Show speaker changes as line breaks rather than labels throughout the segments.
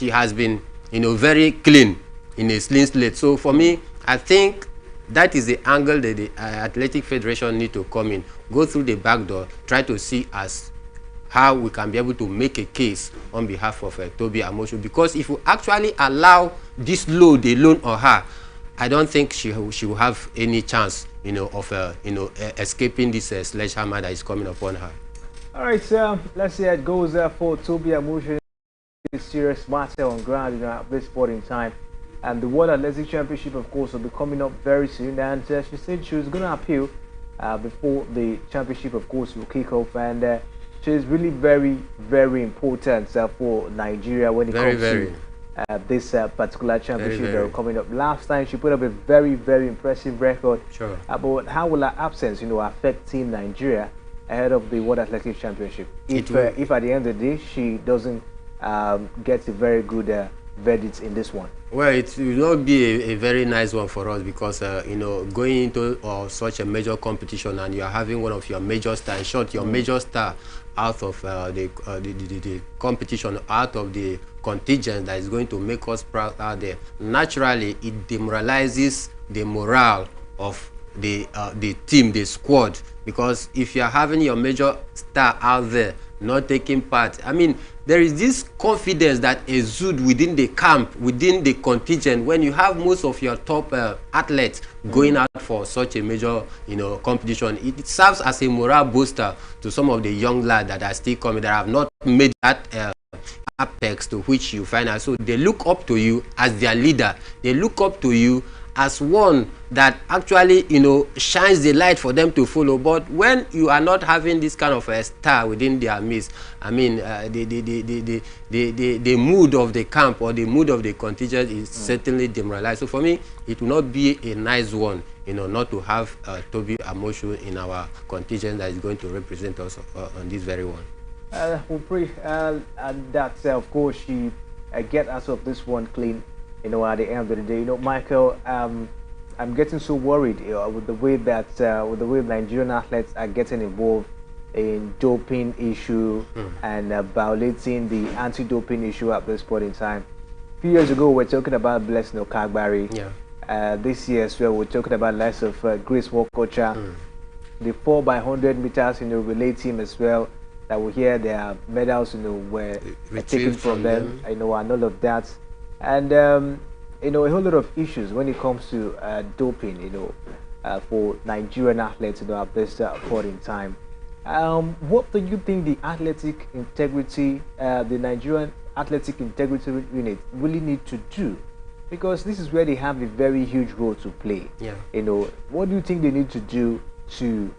she has been, very clean in a clean slate. So for me, I think that is the angle that the Athletic Federation need to come in, go through the back door, try to see as how we can be able to make a case on behalf of Toby Amoshu. Because if we actually allow this load alone on her, I don't think she will have any chance, of escaping this sledgehammer that is coming upon her.
All right, let's see how it goes for Toby Amoshu. Serious matter on ground, at this point in time. And the World Athletics Championship, of course, will be coming up very soon. And she said she was going to appeal before the championship, of course, will kick off. And she's really very, very important for Nigeria when it comes to this particular championship that are coming up. Last time she put up a very, very impressive record.
Sure.
But how will her absence, affect Team Nigeria ahead of the World Athletics Championship? If at the end of the day she doesn't get a very good verdict in this one.
Well, it will not be a very nice one for us because going into such a major competition and you are having one of your major stars, in short, your major star out of the competition, out of the contingent that is going to make us proud out there. Naturally, it demoralizes the morale of the team, the squad, because if you are having your major star out there not taking part, I mean, there is this confidence that exudes within the camp, within the contingent, when you have most of your top athletes going out for such a major, competition. It serves as a morale booster to some of the young lads that are still coming, that have not made that apex to which you find out. So they look up to you as their leader. They look up to you as one that actually, shines the light for them to follow. But when you are not having this kind of a star within their midst, I mean, the mood of the camp or the mood of the contingent is certainly demoralized. So for me, it will not be a nice one, not to have Toby Amoshu in our contingent that is going to represent us on this very one.
We pray that, of course, she get us of this one clean. At the end of the day, Michael, I'm getting so worried with the way that Nigerian athletes are getting involved in doping issue and violating the anti-doping issue at this point in time. A few years ago, we were talking about Blessing Okagbari.
Yeah.
This year as well, we're talking about less of Grace Wokocha. The 4x100 meters, relay team as well. That we hear their medals, were taken from them. And all of that. And a whole lot of issues when it comes to doping, for Nigerian athletes, at this point in time. What do you think the athletic integrity, the Nigerian Athletic Integrity Unit really need to do? Because this is where they have a very huge role to play.
Yeah.
What do you think they need to do to,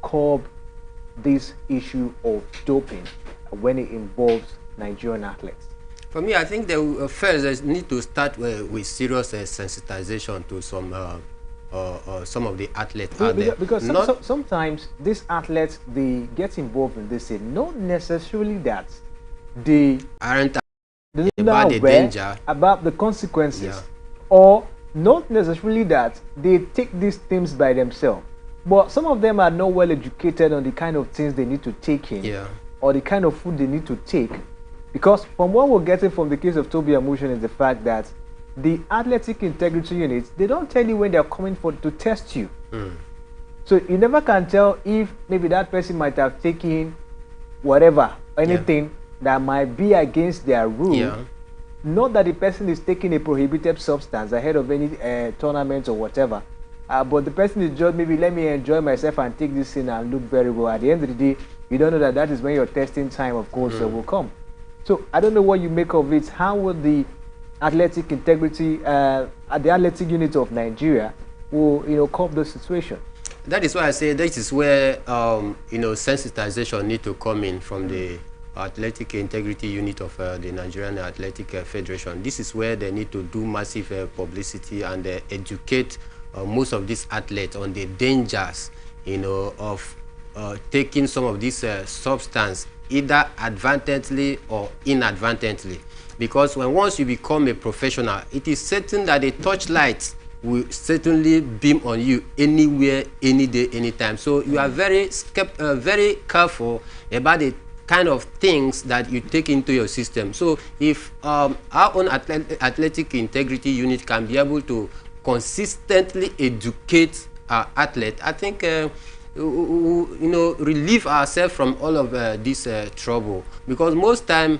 curb this issue of doping when it involves Nigerian athletes?
For me, I think that first they need to start with serious sensitization to some of the athletes out there.
Because sometimes these athletes, they get involved in this, not necessarily that they
aren't about the danger,
about the consequences, or not necessarily that they take these things by themselves. But some of them are not well educated on the kind of things they need to take in, or the kind of food they need to take. Because from what we're getting from the case of Toby Amoshu is the fact that the Athletic Integrity Units, they don't tell you when they're coming to test you. So you never can tell if maybe that person might have taken whatever, anything that might be against their rule. Not that the person is taking a prohibited substance ahead of any tournament or whatever. But the person is just maybe, let me enjoy myself and take this in and look very well. At the end of the day, you don't know that is when your testing time, of course, will come. So I don't know what you make of it. How will the athletic integrity, the athletic unit of Nigeria will curb the situation?
That is why I say this is where sensitization need to come in from the athletic integrity unit of the Nigerian Athletic Federation. This is where they need to do massive publicity and educate most of these athletes on the dangers, of taking some of this substance, either advantageously or inadvertently. Because once you become a professional, it is certain that a torchlight will certainly beam on you anywhere, any day, anytime. So you are very careful about the kind of things that you take into your system. So if our own athletic integrity unit can be able to consistently educate our athlete, I think relieve ourselves from all of this trouble, because most time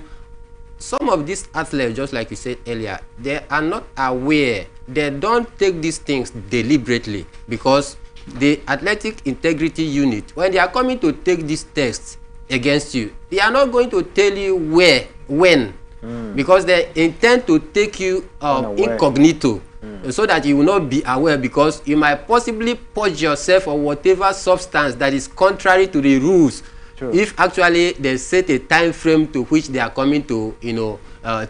some of these athletes, just like you said earlier, they are not aware. They don't take these things deliberately, because the athletic integrity unit, when they are coming to take these tests against you, they are not going to tell you where, when, because they intend to take you incognito, so that you will not be aware, because you might possibly purge yourself of whatever substance that is contrary to the rules. True. If actually they set a time frame to which they are coming to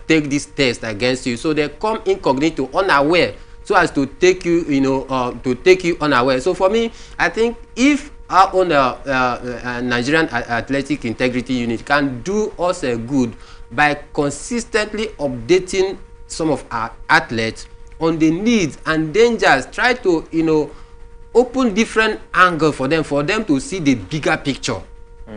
take this test against you, so they come incognito, unaware, so as to take you unaware. So for me, I think if our own Nigerian athletic integrity unit can do us a good by consistently updating some of our athletes on the needs and dangers, try to open different angle for them to see the bigger picture.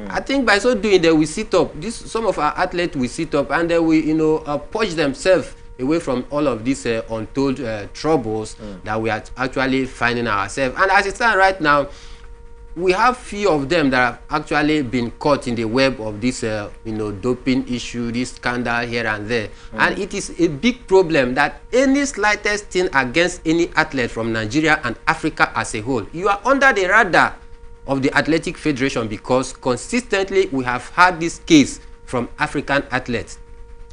I think by so doing, they will sit up. Some of our athletes will sit up, and they will push themselves away from all of these untold troubles that we are actually finding ourselves. And as it stands right now, we have few of them that have actually been caught in the web of this doping issue, this scandal here and there. And it is a big problem that any slightest thing against any athlete from Nigeria and Africa as a whole, you are under the radar of the Athletic Federation, because consistently we have had this case from African athletes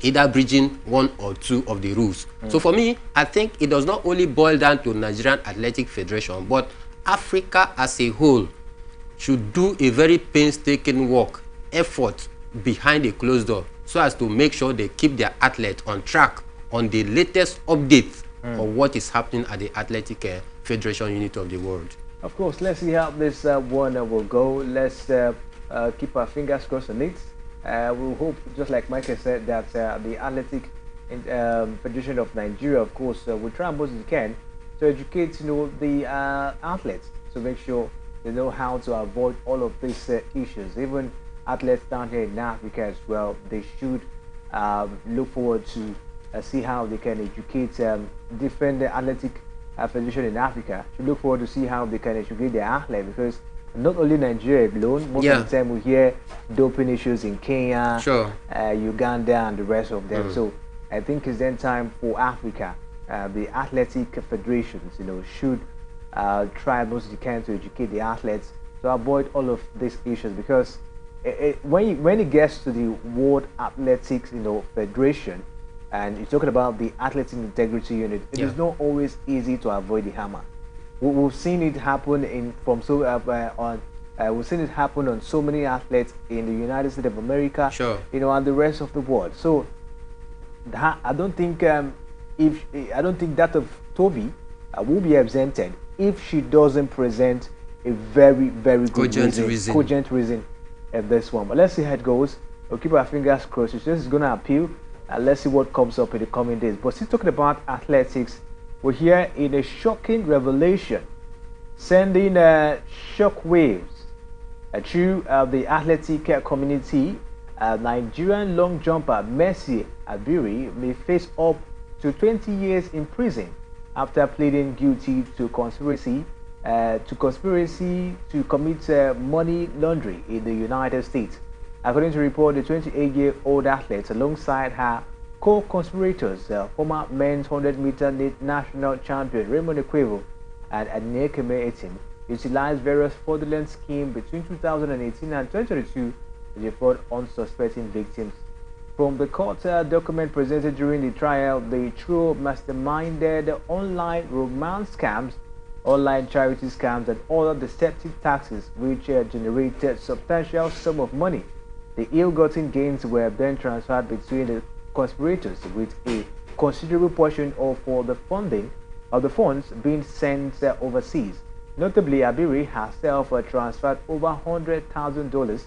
either breaching one or two of the rules. So for me, I think it does not only boil down to Nigerian Athletic Federation, but Africa as a whole should do a very painstaking effort behind a closed door, so as to make sure they keep their athletes on track on the latest updates of what is happening at the Athletic Federation unit of the world.
Of course, let's see how this one will go. Let's keep our fingers crossed on it. We hope, just like Michael said, that the Athletic Federation of Nigeria, of course, will try as much as it can to educate, the athletes, to make sure they know how to avoid all of these issues. Even athletes down here in Africa as well, they should look forward to see how they can educate different athletic federation in Africa. To look forward to see how they can educate their athletes, because not only Nigeria alone, most of the time we hear doping issues in Kenya, Uganda, and the rest of them. So I think it's then time for Africa, the athletic federations, should try as much as you can to educate the athletes to avoid all of these issues, because when it gets to the World Athletics Federation, and you're talking about the athletic integrity unit, it is not always easy to avoid the hammer. We've seen it happen we've seen it happen on so many athletes in the United States of America, and the rest of the world. So I don't think that of Toby will be exempted if she doesn't present a very, very good cogent reason at this one. But let's see how it goes. We'll keep our fingers crossed. It's just going to appeal. Let's see what comes up in the coming days. But still talking about athletics, we're here in a shocking revelation, sending shockwaves through the athletic community. Nigerian long jumper Mercy Abiri may face up to 20 years in prison after pleading guilty to conspiracy to commit money laundering in the United States. According to report, the 28-year-old athlete, alongside her co-conspirators, former men's 100-meter national champion Raymond Ekwevo and Adnekeme Etim, utilized various fraudulent schemes between 2018 and 2022 to defraud unsuspecting victims. From the court document presented during the trial, the trio masterminded online romance scams, online charity scams, and other deceptive taxes which generated substantial sum of money. The ill-gotten gains were then transferred between the conspirators, with a considerable portion for the funding of the funds being sent overseas. Notably, Abiri herself transferred over $100,000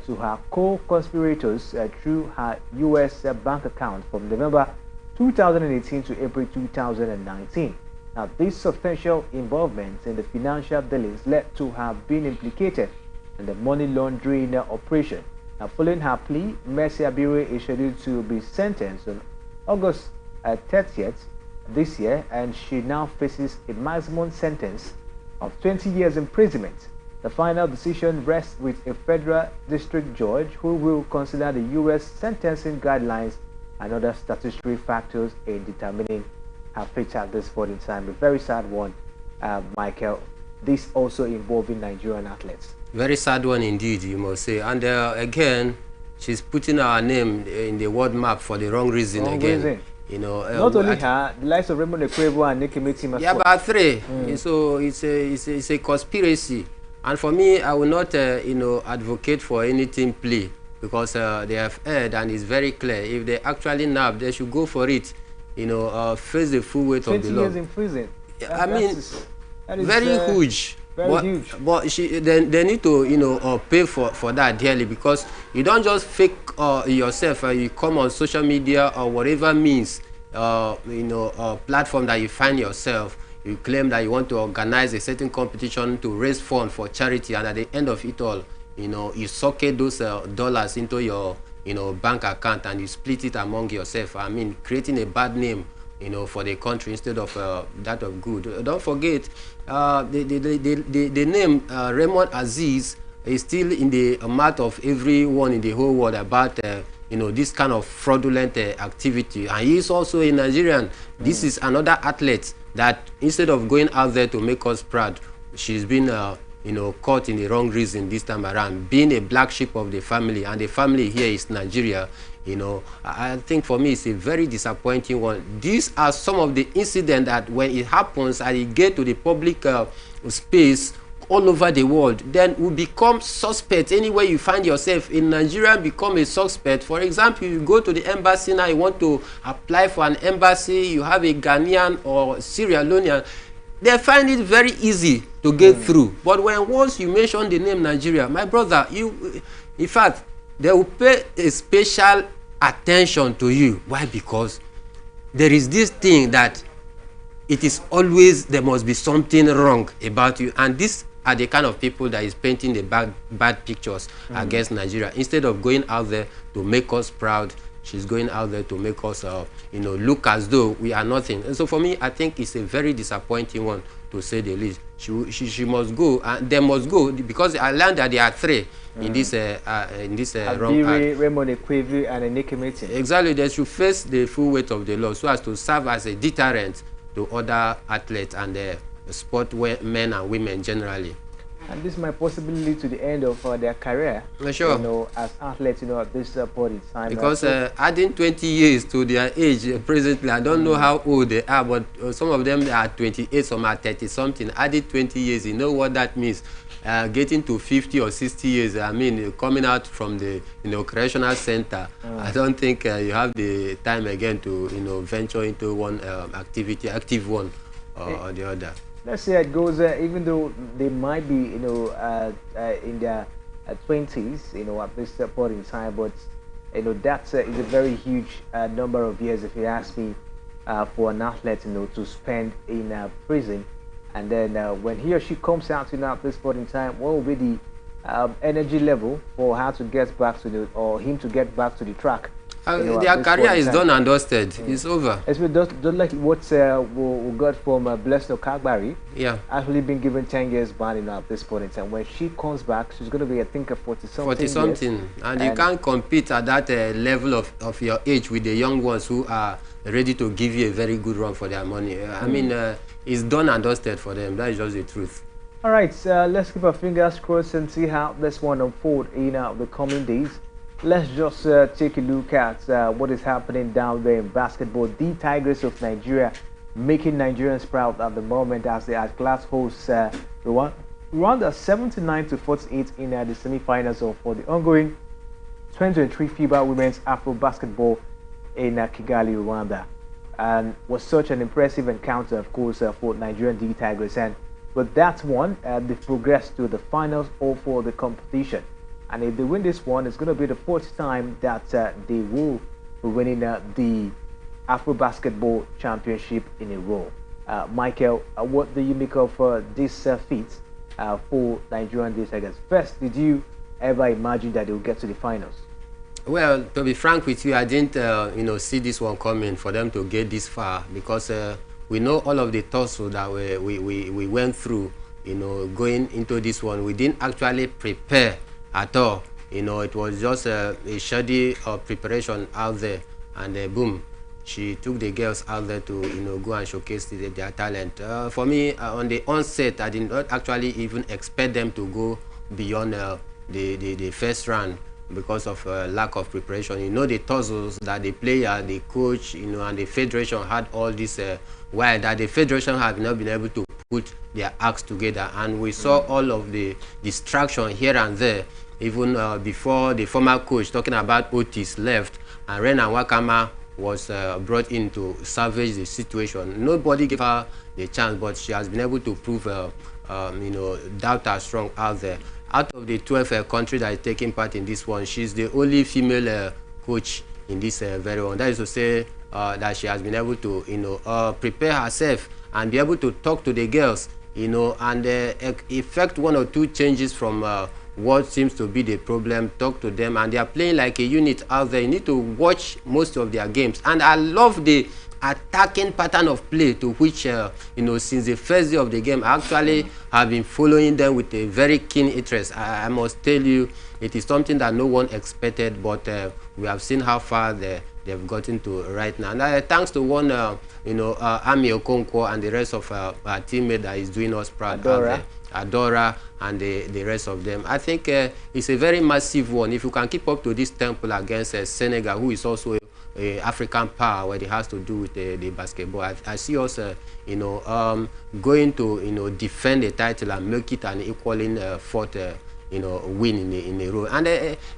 to her co-conspirators through her U.S. bank account from November 2018 to April 2019. Now, this substantial involvement in the financial dealings led to her being implicated in the money laundering operation. Now, following her plea, Mercy Abire is scheduled to be sentenced on August 30th this year, and she now faces a maximum sentence of 20 years imprisonment. The final decision rests with a federal district judge who will consider the U.S. sentencing guidelines and other statutory factors in determining her fate at this point in time. A very sad one, Michael. This also involving Nigerian athletes.
Very sad one indeed, you must say. And again, she's putting our name in the world map for the wrong reason You know,
not only her, the likes of Raymond Ekwebu and Nikki Metim.
Yeah, but three. So it's a conspiracy. And for me, I will not, you know, advocate for anything plea, because they have heard and it's very clear. If they actually nab, they should go for it. You know, face the full weight of the law.
20 years in prison.
I mean, very huge.
Very huge.
But they need to, you know, pay for that dearly, because you don't just fake yourself. You come on social media or whatever means, you know, platform that you find yourself. You claim that you want to organize a certain competition to raise funds for charity, and at the end of it all, you know, you socket those dollars into your, you know, bank account, and you split it among yourself. I mean, creating a bad name, you know, for the country instead of that of good. Don't forget, the name Raymond Aziz is still in the mouth of everyone in the whole world about you know, this kind of fraudulent activity, and he is also a Nigerian. This is another athlete that, instead of going out there to make us proud, she's been you know, caught in the wrong reason this time around, being a black sheep of the family, and the family here is Nigeria. You know, I think for me it's a very disappointing one. These are some of the incidents that when it happens and it get to the public space all over the world, then we become suspects. Anywhere you find yourself in Nigeria, become a suspect. For example, you go to the embassy now, you want to apply for an embassy, you have a Ghanaian or Sierra Leonean, they find it very easy to get through. But when once you mention the name Nigeria, my brother, you, in fact, they will pay a special attention to you. Why? Because there is this thing that it is always, there must be something wrong about you, and these are the kind of people that is painting the bad pictures against Nigeria. Instead of going out there to make us proud, she's going out there to make us you know, look as though we are nothing. And so for me, I think it's a very disappointing one, to say the least. She must go, and they must go, because I learned that there are three in this wrong act.
Raymond Ekwebu and Nikki Metim.
Exactly, they should face the full weight of the law, so as to serve as a deterrent to other athletes and sport men and women generally.
And this might possibly lead to the end of their career.
Sure.
You know, as athletes, you know, at this point in time.
Because adding 20 years to their age presently, I don't know how old they are, but some of them are 28, some are 30 something. Added 20 years, you know what that means? Getting to 50 or 60 years, I mean, coming out from the, you know, correctional center, I don't think you have the time again to, you know, venture into one active one or the other.
Let's say it goes, even though they might be, you know, in their 20s, you know, at this point in time, but, you know, that is a very huge number of years, if you ask me, for an athlete, you know, to spend in prison. And then when he or she comes out, you know, at this point in time, what will be the energy level for her to get back to the, or him to get back to the track? You know,
their career is done and dusted. It's over.
Especially don't like what we got from Blessed Okagbari.
Yeah.
Actually been given 10 years ban, you know, at this point in time. When she comes back, she's going to be, I think, a 40-something.
40-something. And you can't compete at that level of your age with the young ones who are ready to give you a very good run for their money. I mean, it's done and dusted for them. That is just the truth.
All right, let's keep our fingers crossed and see how this one unfolds in the coming days. Let's just take a look at what is happening down there in basketball. The Tigers of Nigeria making Nigerians proud at the moment as they are class hosts Rwanda 79-48 in the semi-finals for the ongoing 2023 FIBA Women's Afro Basketball in Kigali, Rwanda. And was such an impressive encounter, of course, for Nigerian D Tigers. And with that one, they've progressed to the finals or for the competition. And if they win this one, it's going to be the fourth time that they will be winning the Afro Basketball Championship in a row. Michael, what do you make of this feat for Nigerian D Tigers? First, did you ever imagined that they will get to the finals?
Well, to be frank with you, I didn't, see this one coming for them to get this far, because we know all of the tussle that we went through, going into this one. We didn't actually prepare at all. It was just a shoddy preparation out there, and boom, she took the girls out there to, go and showcase their talent. For me, on the onset, I did not actually even expect them to go beyond the first round, because of lack of preparation. The tussles that the player, the coach, and the federation had all this, while that the federation have not been able to put their acts together, and we saw all of the distraction here and there, even before the former coach talking about Otis left and Rena Wakama was brought in to salvage the situation. Nobody gave her the chance, but she has been able to prove, doubt are strong out there. Out of the 12 countries that are taking part in this one, she's the only female coach in this very one. That is to say that she has been able to, prepare herself and be able to talk to the girls, and effect one or two changes from what seems to be the problem, talk to them, and they are playing like a unit out there. You need to watch most of their games, and I love the attacking pattern of play, to which since the first day of the game, I actually have been following them with a very keen interest. I must tell you, it is something that no one expected, but we have seen how far they've gotten to right now. And thanks to one Ami Okonkwo and the rest of our teammate that is doing us proud, Adora and the rest of them. I think it's a very massive one. If you can keep up to this tempo against Senegal, who is also a African power when it has to do with the basketball, I see us going to defend the title and make it an equaling fourth win in a row. And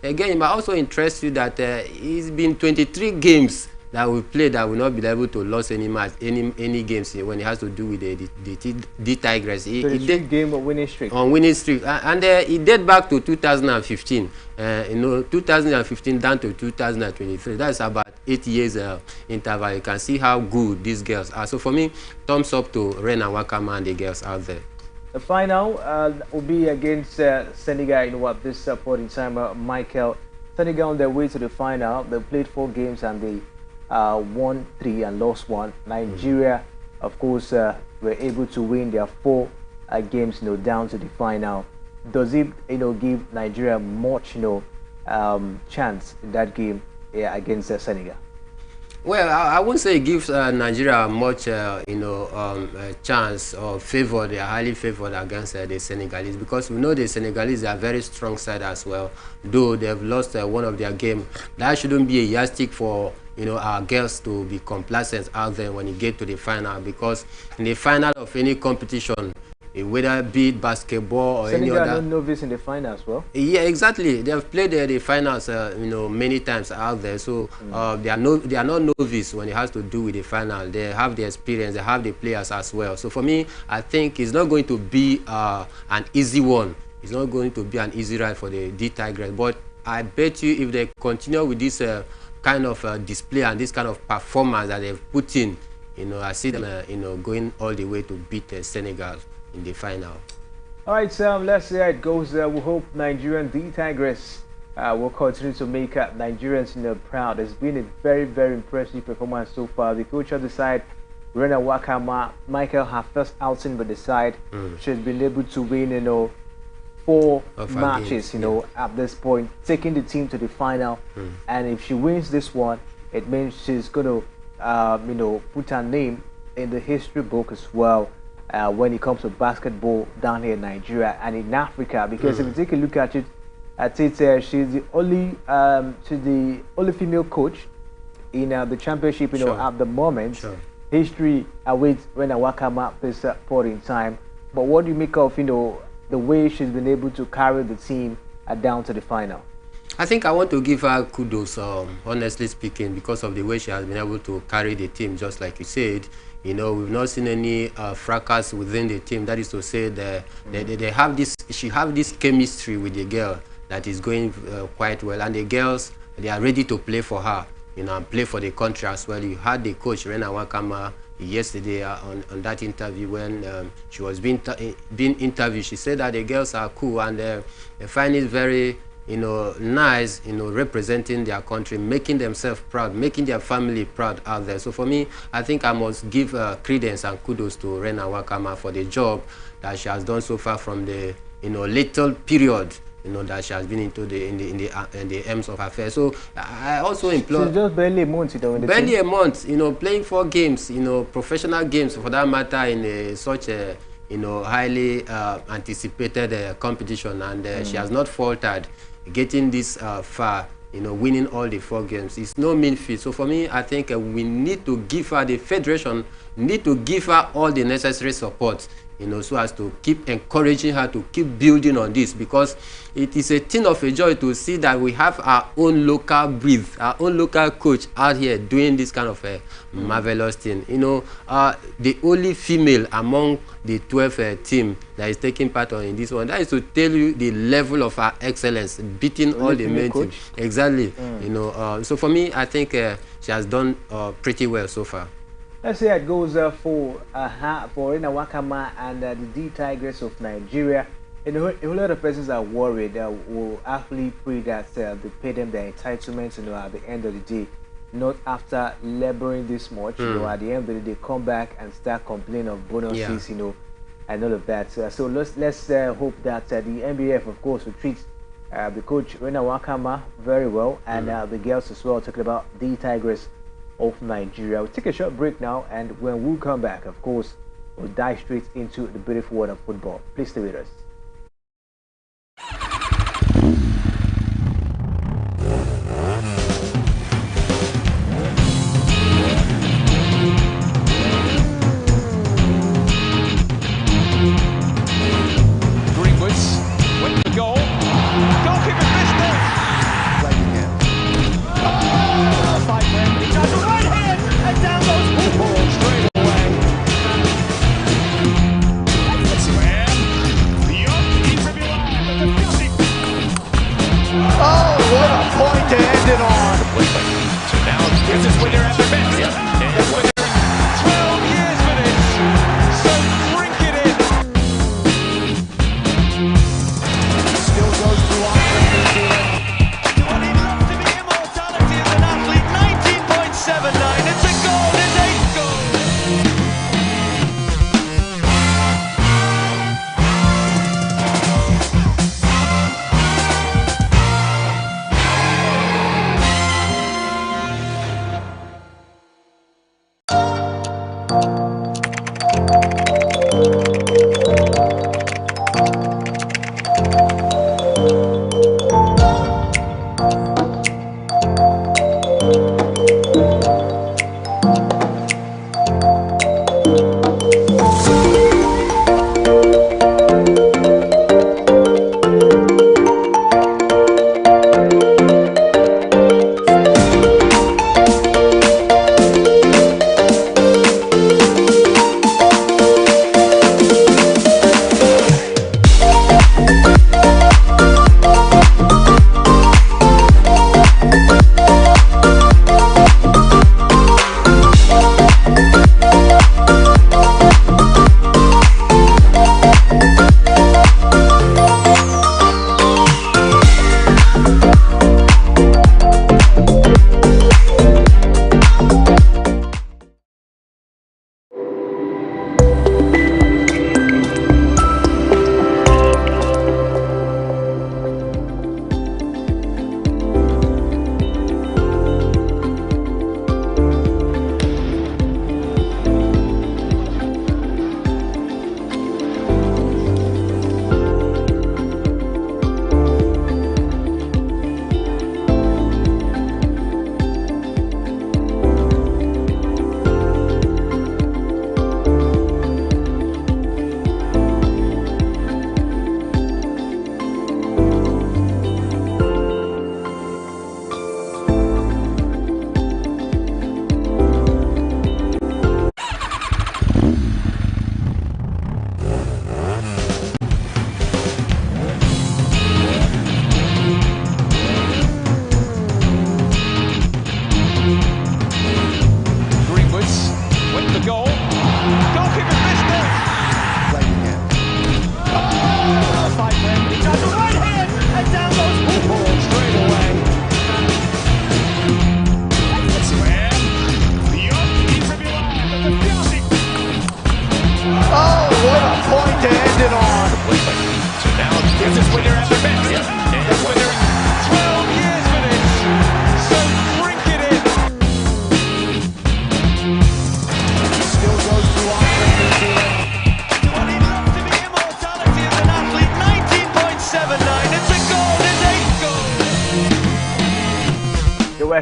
again, it might also interest you that it's been 23 games that we played that will not be able to lose any match, any games when it has to do with the Tigers.
Game of winning streak.
On winning streak, and it dates back to 2015. 2015 down to 2023. That's about 8 years interval. You can see how good these girls are. So for me, thumbs up to Ren and Wakama and the girls out there.
The final will be against Senegal at this point in time. Michael, Senegal on their way to the final. They played 4 games and they won 3 and lost 1. Nigeria, of course, were able to win their 4 games, down to the final. Does it, give Nigeria much, chance in that game against Senegal?
Well, I wouldn't say it gives Nigeria much, chance or favor. They are highly favored against the Senegalese, because we know the Senegalese are a very strong side as well. Though they've lost one of their games, that shouldn't be a yardstick for our girls to be complacent out there when you get to the final, because in the final of any competition, whether be it basketball or
Senegal
any other.
Senegal are not novice in the final as well.
Yeah, exactly. They have played the finals, many times out there. So they are not novice when it has to do with the final. They have the experience. They have the players as well. So for me, I think it's not going to be an easy one. It's not going to be an easy ride for the Tigers. But I bet you, if they continue with this kind of display and this kind of performance that they've put in, I see them, going all the way to beat Senegal in the final.
All right, Sam, let's see how it goes. We hope Nigerian Tigers will continue to make Nigerians proud. It's been a very, very impressive performance so far. The coach of the side, Rena Wakama, Michael, her first outing with the side, she's been able to win 4 matches at this point, taking the team to the final. And if she wins this one, it means she's going to put her name in the history book as well. When it comes to basketball down here in Nigeria and in Africa, because if you take a look at it, she's the only female coach in the championship, at the moment. History awaits Rena Wakama at this point in time. But what do you make of the way she's been able to carry the team down to the final?
I think I want to give her kudos, honestly speaking, because of the way she has been able to carry the team, just like you said. We've not seen any fracas within the team. That is to say, they have this. She have this chemistry with the girl that is going quite well, and the girls, they are ready to play for her, and play for the country as well. You had the coach Rena Wakama yesterday on that interview when she was being interviewed. She said that the girls are cool and they find it very nice, representing their country, making themselves proud, making their family proud out there. So for me, I think I must give credence and kudos to Rena Wakama for the job that she has done so far from the little period that she has been into in the aims of affairs. So I also implore.
She's just barely a month,
barely a month, playing 4 games, professional games for that matter, in such a highly anticipated competition, and she has not faltered, getting this far. Winning all the 4 games is no mean feat. So for me, I think we need to give her, the federation need to give her all the necessary support, so as to keep encouraging her to keep building on this, because it is a thing of a joy to see that we have our own local breed, our own local coach out here doing this kind of a marvelous thing. The only female among the 12 team that is taking part in this one, that is to tell you the level of our excellence, beating all the main team. Exactly. So for me, I think she has done pretty well so far.
Let's see how it goes for Rena Wakama and the D Tigers of Nigeria. A whole lot of persons are worried. Will actually pray that they pay them their entitlements, at the end of the day, not after laboring this much. At the end of the day, they come back and start complaining of bonuses, and all of that. So let's hope that the NBF, of course, will treat the coach Rena Wakama very well, and the girls as well. Talking about the Tigers of Nigeria. We'll take a short break now, and when we come back, of course, we'll dive straight into the beautiful world of football. Please stay with us.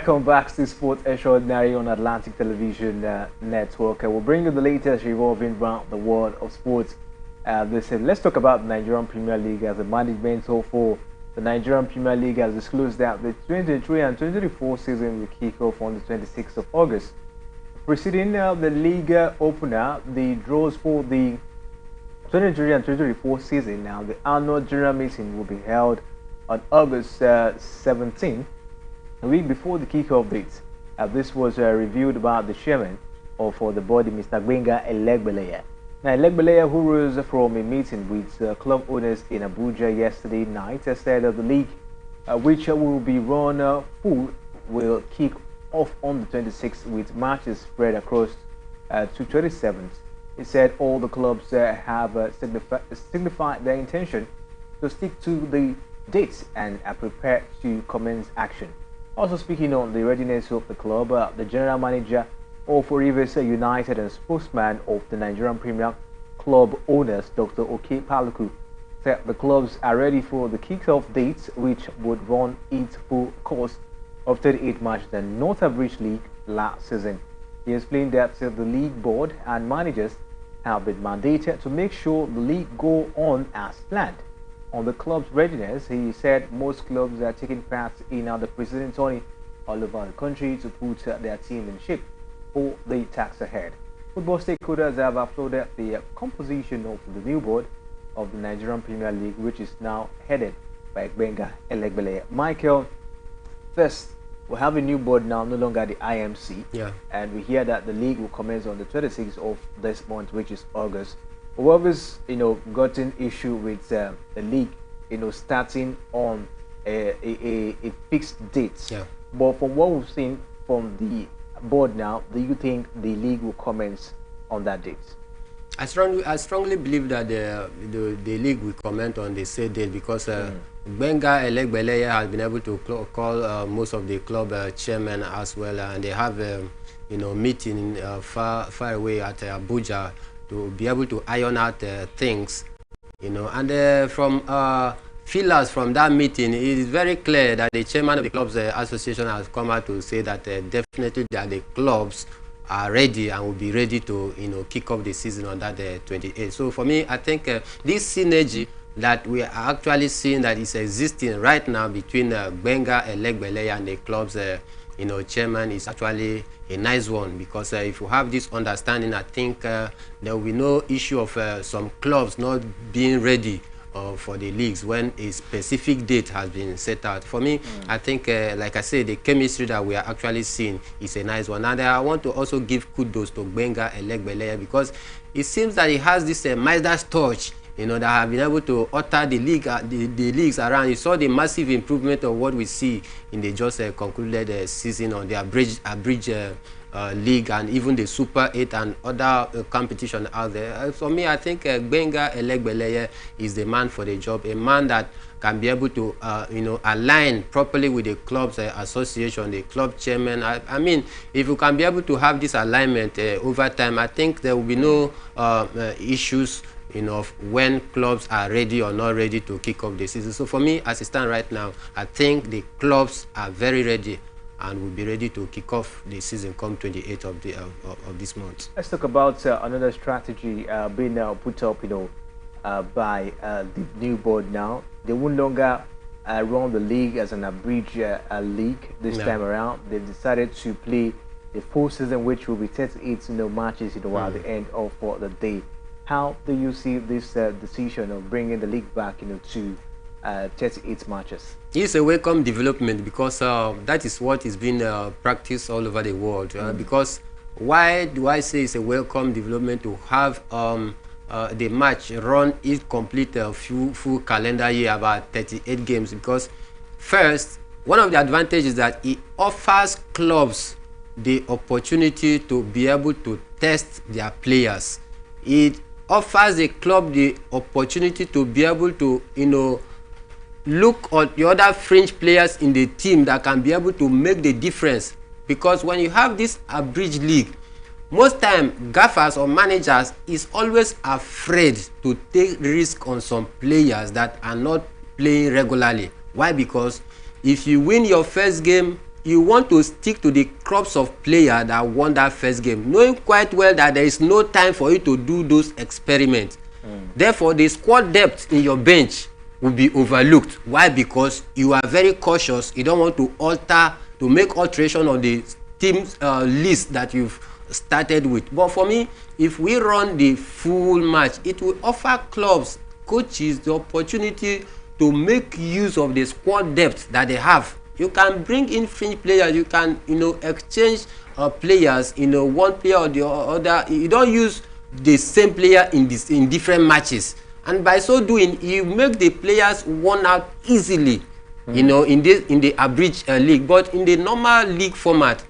Welcome back to Sports Extraordinary on Atlantic Television Network. We'll bring you the latest revolving around the world of sports. Let's talk about the Nigerian Premier League, as the management for the Nigerian Premier League has disclosed that the 2023 and 2024 season will kick off on the 26th of August. Preceding the league opener, the draws for the 2023 and 2024 season. Now, the annual general meeting will be held on August 17th. A week before the kickoff date. This was reviewed by the chairman for the body, Mr. Gbenga Elegbeleya. Now, Elegbeleya, who rose from a meeting with club owners in Abuja yesterday night, said that the league, which will be run full, will kick off on the 26th with matches spread across to 27th. He said all the clubs have signified their intention to stick to the dates and are prepared to commence action. Also speaking on the readiness of the club, the general manager of Rivers United and spokesman of the Nigerian Premier Club owners, Dr. Oke Paluku, said the clubs are ready for the kick-off dates, which would run its full course of 38 matches and not average league last season. He explained that the league board and managers have been mandated to make sure the league go on as planned. On the club's readiness, he said most clubs are taking part in the preseason tourney all over the country to put their team in shape for the task ahead. Football stakeholders have applauded the composition of the new board of the Nigerian Premier League, which is now headed by Gbenga Elegbeleya. Michael, first, we have a new board now, no longer the IMC.
Yeah.
And we hear that the league will commence on the 26th of this month, which is August. Whoever's gotten issue with the league, starting on a fixed date.
Yeah.
But from what we've seen from the board now, do you think the league will commence on that date?
I strongly believe that the league will comment on the said date, because Gbenga Elegbeleya has been able to call most of the club chairmen as well, and they have meeting far away at Abuja to be able to iron out things, and from feelers from that meeting, it is very clear that the chairman of the clubs association has come out to say that definitely that the clubs are ready and will be ready to kick off the season on that 28th. So for me, I think this synergy that we are actually seeing that is existing right now between Gbenga Elegbeleya and the club's chairman is actually a nice one, because if you have this understanding, I think there will be no issue of some clubs not being ready for the leagues when a specific date has been set out. For me, I think, like I said, the chemistry that we are actually seeing is a nice one. And I want to also give kudos to Gbenga Elegbeleya, because it seems that he has this Midas touch, that have been able to alter the league, the leagues around. You saw the massive improvement of what we see in the just concluded season on the average league, and even the Super 8 and other competition out there. For me, I think Gbenga Elegbeleya is the man for the job, a man that can be able to align properly with the club's association, the club chairman. I mean, if you can be able to have this alignment over time, I think there will be no issues of when clubs are ready or not ready to kick off the season. So for me, as it stands right now, I think the clubs are very ready and will be ready to kick off the season come 28th of this month.
Let's talk about another strategy being put up, by the new board now. They will no longer run the league as an abridged league this time around. They've decided to play the full season, which will be 38 matches at the end of the day. How do you see this decision of bringing the league back to 38 matches?
It's a welcome development, because that is what is being practiced all over the world. Because why do I say it's a welcome development to have the match run it complete a full calendar year, about 38 games? Because first, one of the advantages is that it offers clubs the opportunity to be able to test their players. It offers the club the opportunity to be able to look at the other fringe players in the team that can be able to make the difference. Because when you have this abridged league, most time gaffers or managers is always afraid to take risk on some players that are not playing regularly. Why? Because if you win your first game, you want to stick to the crops of players that won that first game, knowing quite well that there is no time for you to do those experiments. Therefore, the squad depth in your bench will be overlooked. Why? Because you are very cautious. You don't want to make alteration on the team's list that you've started with. But for me, if we run the full match, it will offer clubs, coaches the opportunity to make use of the squad depth that they have. You can bring in fringe players. You can, exchange players. One player or the other. You don't use the same player in different matches, and by so doing, you make the players worn out easily. In the abridged league. But in the normal league format,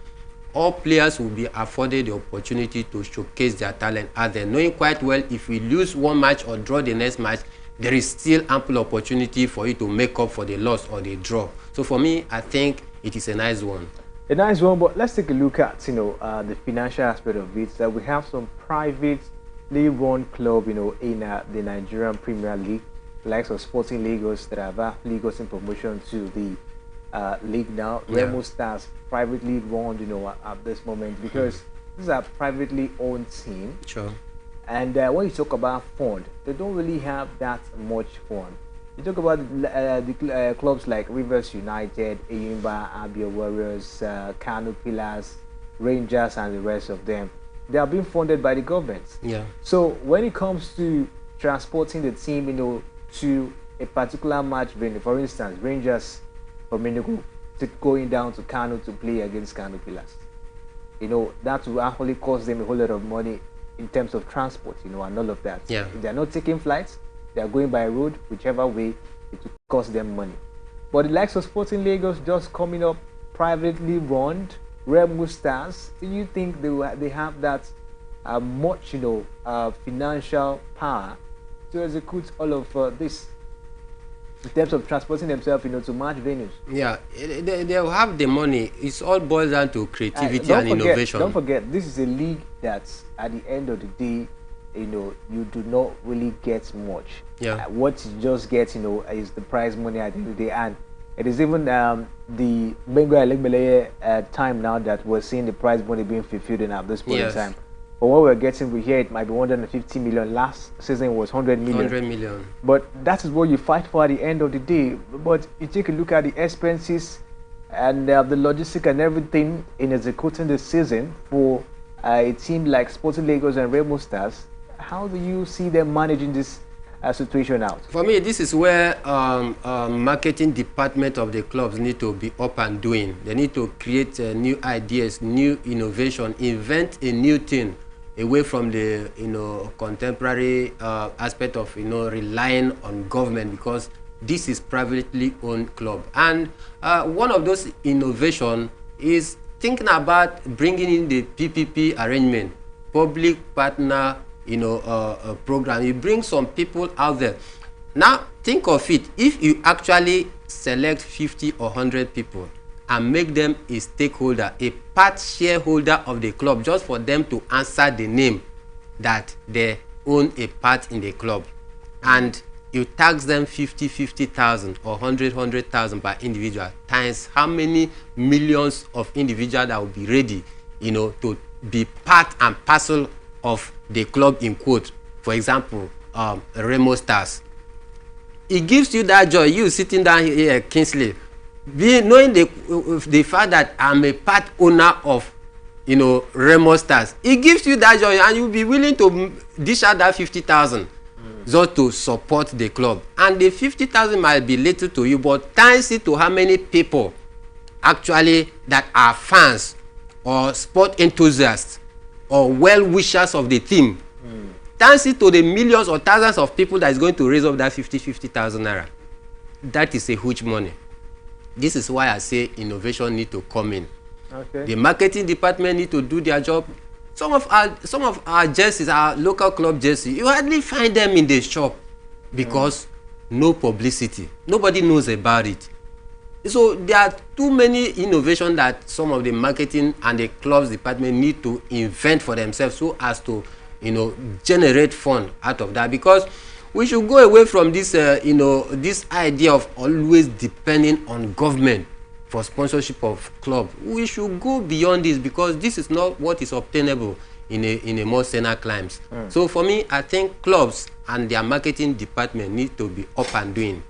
all players will be afforded the opportunity to showcase their talent out there, knowing quite well if we lose one match or draw the next match, there is still ample opportunity for you to make up for the loss or the draw. So for me, I think it is a nice one.
A nice one, but let's take a look at the financial aspect of it. That we have some privately run club, in the Nigerian Premier League, likes of Sporting Lagos that have actually gotten promotion to the league now. Remo Stars privately run, at this moment, because these are privately owned team.
Sure.
And when you talk about fund, they don't really have that much fund. You talk about the clubs like Rivers United, Eyimba, Abia Warriors, Kano Pillars, Rangers, and the rest of them. They are being funded by the government.
Yeah.
So when it comes to transporting the team, to a particular match venue, for instance, Rangers from Enugu going down to Kano to play against Kano Pillars, that will actually cost them a whole lot of money in terms of transport, and all of that.
Yeah.
If they are not taking flights, they are going by road, whichever way, it will cost them money. But the likes of Sporting Lagos just coming up, privately run, Remo Stars, do you think they have that much, financial power to execute all of this in terms of transporting themselves, to match venues?
Yeah, they have the money. It's all boils down to creativity and innovation.
Don't forget, this is a league that, at the end of the day, you do not really get much.
Yeah.
What you just get, is the prize money at the end of the day, and it is even the Bengal Elegbele time now that we're seeing the prize money being fulfilled at this point in time. But what we're getting, we hear it might be 150 million. Last season was 100 million.
100 million.
But that is what you fight for at the end of the day. But you take a look at the expenses and the logistics and everything in executing the season for a team like Sporting Lagos and Remo Stars. How do you see them managing this situation out?
For me, this is where marketing department of the clubs need to be up and doing. They need to create new ideas, new innovation, invent a new thing away from the contemporary aspect of relying on government, because this is privately owned club. And one of those innovation is thinking about bringing in the PPP arrangement, public partner program. You bring some people out there. Now think of it, if you actually select 50 or 100 people and make them a stakeholder, a part shareholder of the club, just for them to answer the name that they own a part in the club, and you tax them 50,000 or 100,000 per individual, times how many millions of individuals that will be ready to be part and parcel of the club, in quote. For example, Remo Stars. It gives you that joy, you sitting down here, Kingsley, knowing the fact that I'm a part owner of Remo Stars. It gives you that joy, and you'll be willing to dish out that 50,000 just to support the club. And the 50,000 might be little to you, but times it to how many people actually that are fans or sport enthusiasts or well-wishers of the team. Times it to the millions or thousands of people that is going to raise up that 50,000 naira. That is a huge money. This is why I say innovation need to come in. Okay. The marketing department need to do their job. Some of our jerseys, our local club jerseys, you hardly find them in the shop because no publicity. Nobody knows about it. So there are too many innovations that some of the marketing and the clubs department need to invent for themselves, so as to generate fund out of that. Because we should go away from this this idea of always depending on government for sponsorship of club. We should go beyond this, because this is not what is obtainable in a more senior climes. So for me, I think clubs and their marketing department need to be up and doing.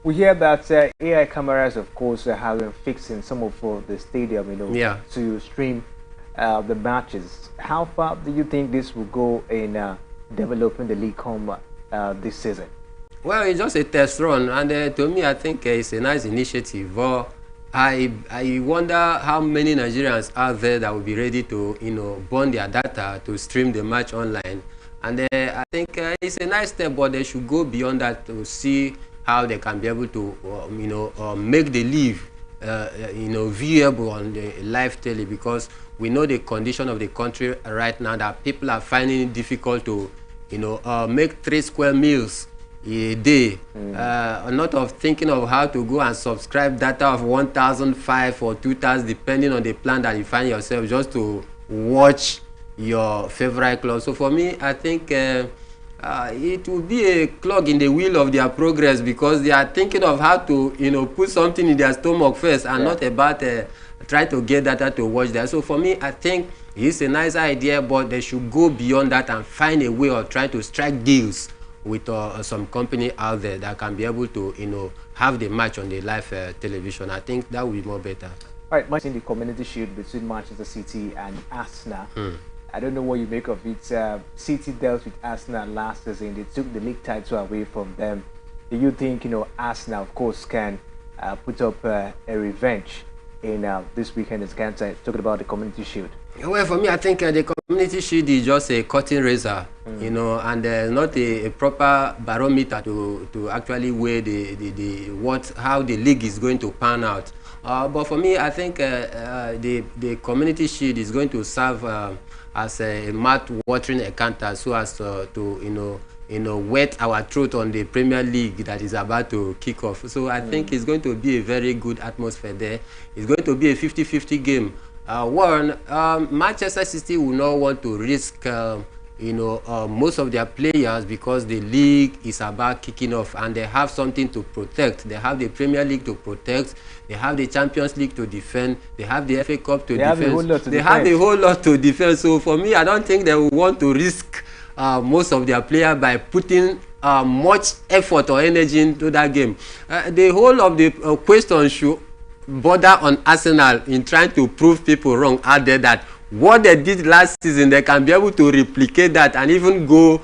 We hear that AI cameras, of course, have been fixed in some of the stadium, to stream the matches. How far do you think this will go in developing the league this season?
Well, it's just a test run, and to me, I think it's a nice initiative. But I wonder how many Nigerians out there that will be ready to, burn their data to stream the match online. And I think it's a nice step, but they should go beyond that to see how they can be able to, make the league, viewable on the live telly, because we know the condition of the country right now, that people are finding it difficult to, make 3 square meals a day. Not of thinking of how to go and subscribe data of 1,500 or 2,000, depending on the plan that you find yourself, just to watch your favorite club. So for me, I think it will be a clog in the wheel of their progress, because they are thinking of how to put something in their stomach first, and not about try to get data to watch that. So for me, I think it's a nice idea, but they should go beyond that and find a way of trying to strike deals with some company out there that can be able to have the match on the live television. I think that would be more better.
All right, match in the Community Shield between Manchester City and Arsenal. I don't know what you make of it. City dealt with Arsenal last season. They took the league title away from them. Do you think Arsenal, of course, can put up a revenge in this weekend? Is talking about the Community Shield.
Well, for me, I think the Community Shield is just a cutting razor, and not a proper barometer to actually weigh how the league is going to pan out. But for me, I think the Community Shield is going to serve as a mouth-watering encounter, so as to wet our throat on the Premier League that is about to kick off. So I think it's going to be a very good atmosphere there. It's going to be a 50-50 game. Manchester City will not want to risk most of their players, because the league is about kicking off and they have something to protect. They have the Premier League to protect, they have the Champions League to defend, they have the FA Cup to defend. They have a whole lot to defend. So for me, I don't think they will want to risk most of their players by putting much effort or energy into that game. The whole of the question should border on Arsenal in trying to prove people wrong out there, that what they did last season, they can be able to replicate that and even go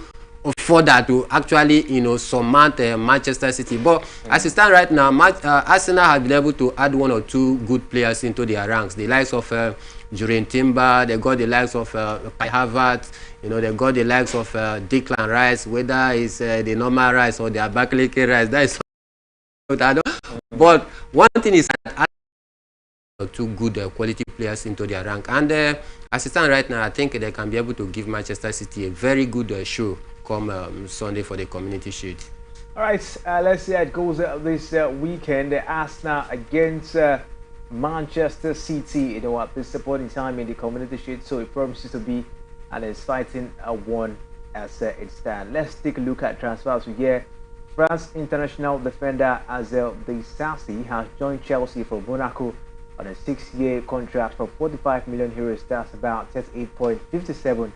further to actually surmount Manchester City. But as it stands right now, Arsenal have been able to add 1 or 2 good players into their ranks. The likes of Jurgen Timber, they got the likes of Kai Havertz, they got the likes of Declan Rice, whether it's the normal Rice or the Abakaliki Rice, that is I don't. But one thing is that 2 good quality players into their rank, and as it stands right now, I think they can be able to give Manchester City a very good show come Sunday for the Community Shield.
All right, let's see how it goes this weekend. Arsenal against Manchester City. At this point in time in the Community Shield, so it promises to be an exciting one as it stands. Let's take a look at transfers. We hear France international defender Azel Disasi has joined Chelsea from Monaco on a 6-year contract for 45 million euros. That's about 38.57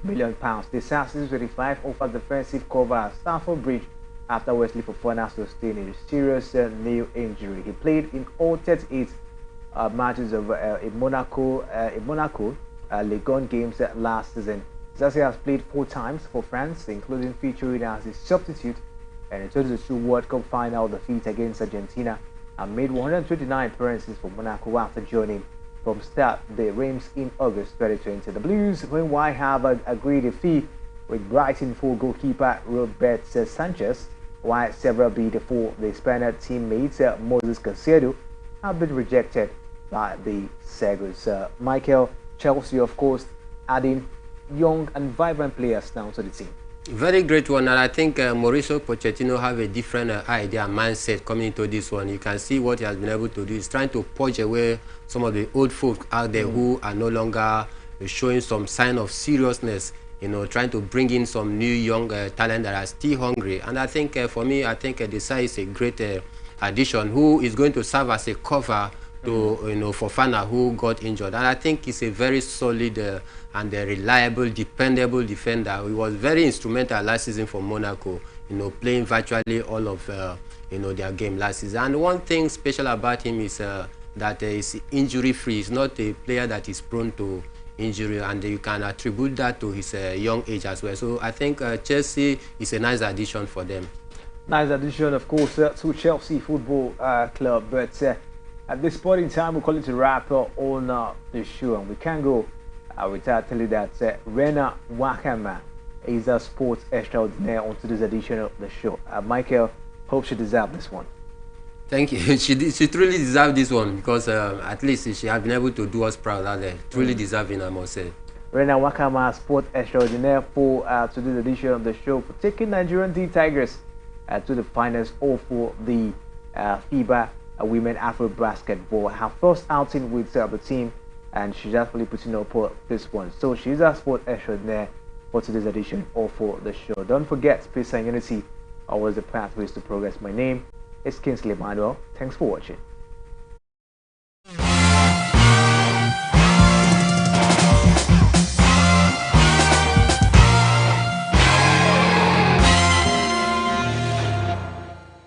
million pounds. Disasi, 25, offers defensive cover at Stamford Bridge after Wesley Fofana sustained a serious knee injury. He played in all 38 matches of Monaco Ligue 1 games last season. Disasi has played 4 times for France, including featuring as a substitute in a 2022 World Cup final defeat against Argentina, and made 129 appearances for Monaco after joining from start the Reims in August 2020. The Blues, meanwhile, have agreed a fee with Brighton for goalkeeper Robert Sanchez, while several bid for the Spaniard teammates Moses Caicedo have been rejected by the Segers. Michael, Chelsea, of course, adding young and vibrant players now to the team.
Very great one, and I think Mauricio Pochettino have a different idea and mindset coming into this one. You can see what he has been able to do. He's trying to purge away some of the old folk out there who are no longer showing some sign of seriousness, trying to bring in some new young talent that are still hungry. And I think for me, I think Desai is a great addition who is going to serve as a cover to Fofana, who got injured. And I think he's a very solid and a reliable, dependable defender. He was very instrumental last season for Monaco, playing virtually all of their game last season. And one thing special about him is that he's injury-free. He's not a player that is prone to injury, and you can attribute that to his young age as well. So I think Chelsea is a nice addition for them.
Nice addition, of course, to Chelsea Football Club. But at this point in time, we're calling to wrap up on the show, and we can't go without telling you that Rena Wakama is a sports extraordinaire onto this edition of the show. Michael, hope she deserves this one.
Thank you. She truly deserves this one because at least she has been able to do us proud out there. Truly deserving, I must say.
Rena Wakama, sport extraordinaire for to this edition of the show, for taking Nigerian D Tigers to the finals, or for the FIBA Women Afro Basketball. Her first outing with the team, and she's actually putting up for this one. So she's a sport extraordinaire for today's edition or for the show. Don't forget, peace and unity always the pathways to progress. My name is Kingsley Manuel. Thanks for watching.